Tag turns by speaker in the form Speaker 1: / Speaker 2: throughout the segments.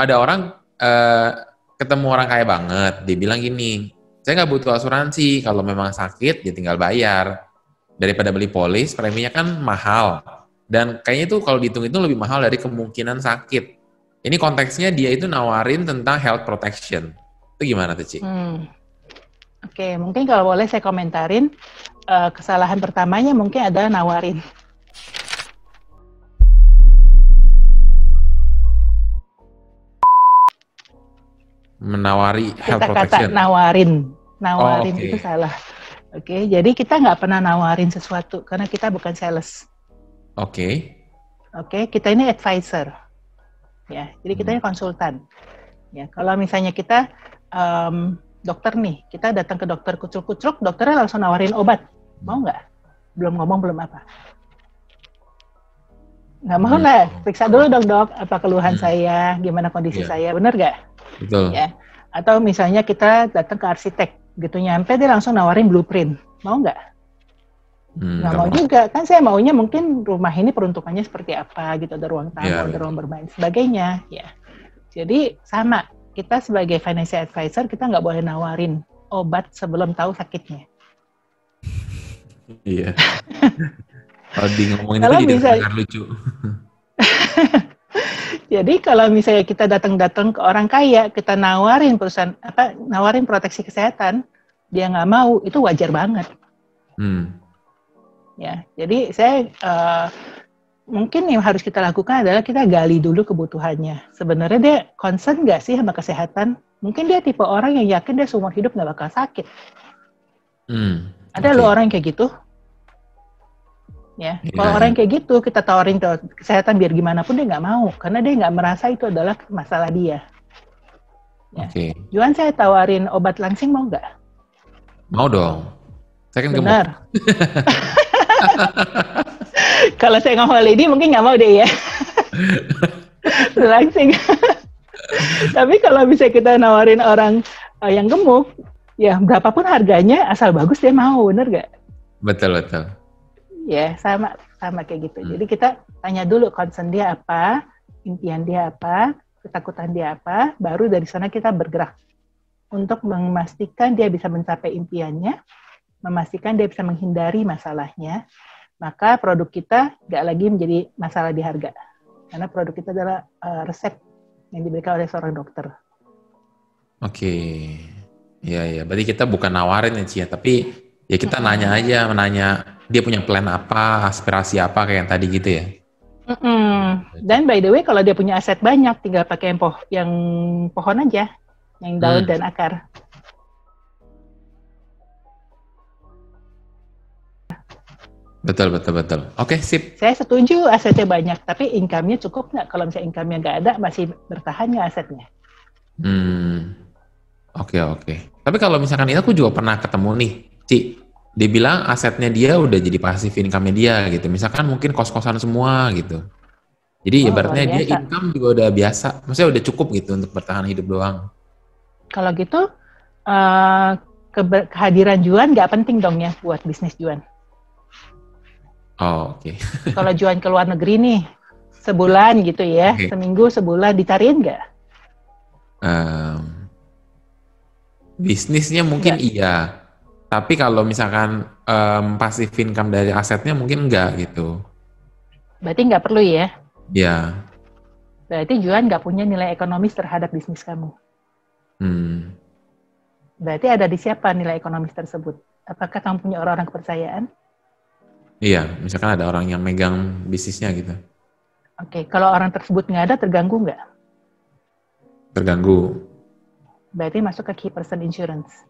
Speaker 1: ada orang eh, ketemu orang kaya banget, dia bilang gini, saya nggak butuh asuransi, kalau memang sakit dia tinggal bayar. Daripada beli polis, preminya kan mahal. Dan kayaknya itu kalau dihitung itu lebih mahal dari kemungkinan sakit. Ini konteksnya dia itu nawarin tentang health protection. Itu gimana tuh, Ci?
Speaker 2: Oke, mungkin kalau boleh saya komentarin, kesalahan pertamanya mungkin adalah nawarin.
Speaker 1: Menawari health
Speaker 2: Kata-kata
Speaker 1: protection.
Speaker 2: nawarin
Speaker 1: Okay.
Speaker 2: itu salah. Oke, jadi kita nggak pernah nawarin sesuatu karena kita bukan sales.
Speaker 1: Oke.
Speaker 2: Oke, kita ini advisor. Ya, jadi kita ini konsultan. Ya, kalau misalnya kita dokter nih, kita datang ke dokter kucuk-kucuk, dokternya langsung nawarin obat, mau nggak? Belum ngomong belum apa. Nggak mau lah, periksa dulu dok, apa keluhan saya, gimana kondisi saya, benar nggak?
Speaker 1: Betul.
Speaker 2: Ya. Atau misalnya kita datang ke arsitek, gitu nyampe dia langsung nawarin blueprint, mau nggak? Nggak mau juga, kan saya maunya mungkin rumah ini peruntukannya seperti apa, gitu, ada ruang tamu, ada ruang bermain, sebagainya. Ya. Jadi sama, kita sebagai financial advisor, kita nggak boleh nawarin obat sebelum tahu sakitnya.
Speaker 1: Iya. Kalau di ngomongin itu jadi sangat lucu.
Speaker 2: Jadi kalau misalnya kita datang-datang ke orang kaya, kita nawarin perusahaan nawarin proteksi kesehatan, dia nggak mau, itu wajar banget. Ya, jadi saya mungkin yang harus kita lakukan adalah kita gali dulu kebutuhannya. Sebenarnya dia concern nggak sih sama kesehatan? Mungkin dia tipe orang yang yakin dia seumur hidup nggak bakal sakit. Ada loh orang yang kayak gitu. Ya, kalau orang kayak gitu kita tawarin kesehatan biar gimana pun dia nggak mau, karena dia nggak merasa itu adalah masalah dia. Ya. Juan, saya tawarin obat langsing, mau nggak?
Speaker 1: Mau dong. Saya kan
Speaker 2: benar. Kalau saya ngomong lady mungkin nggak mau deh ya. Langsing. Tapi kalau bisa kita nawarin orang yang gemuk, ya berapapun harganya asal bagus dia mau, benar nggak?
Speaker 1: Betul.
Speaker 2: Ya, sama kayak gitu. Jadi kita tanya dulu concern dia apa, impian dia apa, ketakutan dia apa, baru dari sana kita bergerak untuk memastikan dia bisa mencapai impiannya, memastikan dia bisa menghindari masalahnya, maka produk kita nggak lagi menjadi masalah di harga. Karena produk kita adalah resep yang diberikan oleh seorang dokter.
Speaker 1: Oke. Iya. Berarti kita bukan nawarin ya, Cia, tapi ya kita nanya dia punya plan apa, aspirasi apa kayak yang tadi gitu ya.
Speaker 2: Dan by the way, kalau dia punya aset banyak, tinggal pakai yang pohon aja, yang daun dan akar.
Speaker 1: Betul. Oke, sip.
Speaker 2: Saya setuju asetnya banyak, tapi income-nya cukup nggak? Kalau misalnya income-nya nggak ada, masih bertahan nggak asetnya?
Speaker 1: Oke. Tapi kalau misalkan ini aku juga pernah ketemu nih, Ci. Dia bilang asetnya dia udah jadi passive income-nya dia gitu. Misalkan mungkin kos-kosan semua gitu. Jadi ibaratnya dia income juga udah biasa. Maksudnya udah cukup gitu untuk bertahan hidup doang.
Speaker 2: Kalau gitu, kehadiran Juan nggak penting dong ya buat bisnis Juan.
Speaker 1: Oh, oke.
Speaker 2: Kalau Juan ke luar negeri nih, sebulan gitu ya, seminggu, sebulan, dicariin nggak?
Speaker 1: Bisnisnya mungkin iya. Tapi kalau misalkan passive income dari asetnya mungkin enggak gitu.
Speaker 2: Berarti nggak perlu ya?
Speaker 1: Iya.
Speaker 2: Berarti Juan nggak punya nilai ekonomis terhadap bisnis kamu. Berarti ada di siapa nilai ekonomis tersebut? Apakah kamu punya orang-orang kepercayaan?
Speaker 1: Iya, misalkan ada orang yang megang bisnisnya gitu.
Speaker 2: Oke, kalau orang tersebut nggak ada, terganggu nggak?
Speaker 1: Terganggu.
Speaker 2: Berarti masuk ke key person insurance.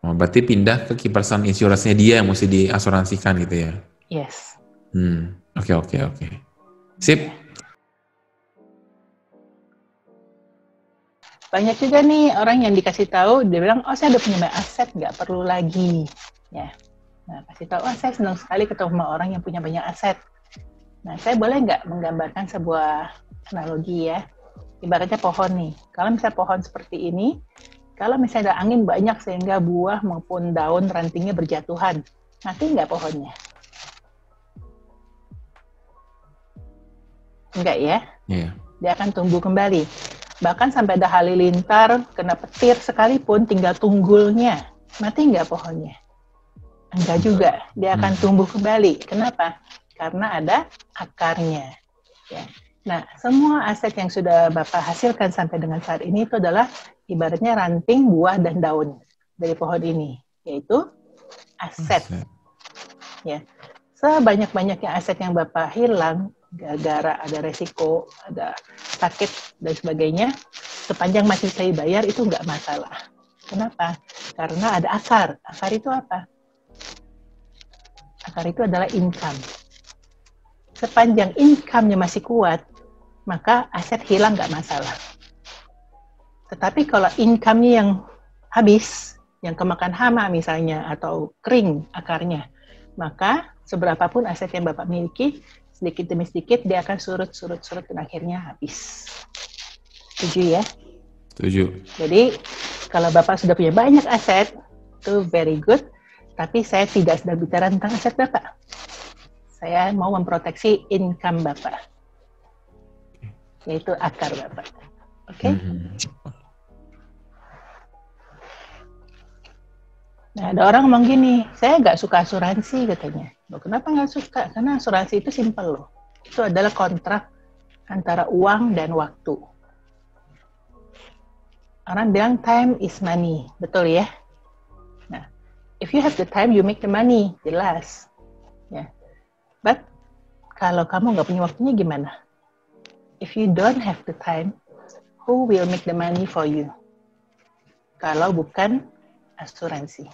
Speaker 1: Oh, berarti pindah ke key person insurance-nya dia yang mesti diasuransikan gitu ya?
Speaker 2: Yes.
Speaker 1: Oke. Sip.
Speaker 2: Banyak juga nih orang yang dikasih tahu, dia bilang, oh saya udah punya banyak aset, nggak perlu lagi. Ya. Nah, kasih tahu, oh saya senang sekali ketemu sama orang yang punya banyak aset. Nah, saya boleh nggak menggambarkan sebuah analogi ya? Ibaratnya pohon nih. Kalau misalnya pohon seperti ini, kalau misalnya ada angin banyak sehingga buah maupun daun rantingnya berjatuhan, mati nggak pohonnya? Enggak ya?
Speaker 1: Yeah.
Speaker 2: Dia akan tumbuh kembali. Bahkan sampai ada halilintar, kena petir sekalipun, tinggal tunggulnya. Mati nggak pohonnya? Enggak juga, dia akan tumbuh kembali. Kenapa? Karena ada akarnya. Ya. Nah, semua aset yang sudah Bapak hasilkan sampai dengan saat ini itu adalah ibaratnya ranting, buah, dan daun dari pohon ini, yaitu aset. Ya. Sebanyak-banyaknya aset yang Bapak hilang, gara-gara ada resiko, ada sakit, dan sebagainya, sepanjang masih saya bayar itu nggak masalah. Kenapa? Karena ada akar. Akar itu apa? Akar itu adalah income. Sepanjang income-nya masih kuat, maka aset hilang nggak masalah. Tetapi kalau income-nya yang habis, yang kemakan hama misalnya, atau kering akarnya, maka seberapapun aset yang Bapak miliki, sedikit demi sedikit dia akan surut, dan akhirnya habis. Setuju ya?
Speaker 1: Setuju.
Speaker 2: Jadi, kalau Bapak sudah punya banyak aset, itu very good, tapi saya tidak sedang bicara tentang aset Bapak. Saya mau memproteksi income Bapak, yaitu akar Bapak. Oke? Nah, ada orang ngomong gini, saya nggak suka asuransi katanya. Loh, kenapa nggak suka? Karena asuransi itu simple loh. Itu adalah kontrak antara uang dan waktu. Orang bilang time is money, betul ya? Nah, if you have the time, you make the money, jelas. Ya. But kalau kamu nggak punya waktunya gimana? If you don't have the time, who will make the money for you? Kalau bukan asuransi.